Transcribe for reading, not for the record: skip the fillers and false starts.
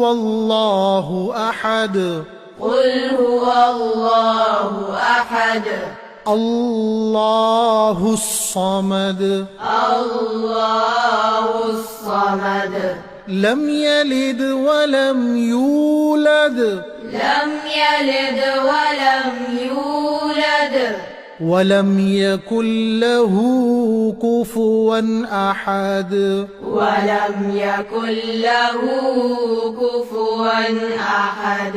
هو الله أحد قل هو الله أحد الله الصمد الله الصمد لم يلد ولم يولد لم يلد ولم يولد ولم يكن له كفوا أحد ولم يكن له كفوا أحد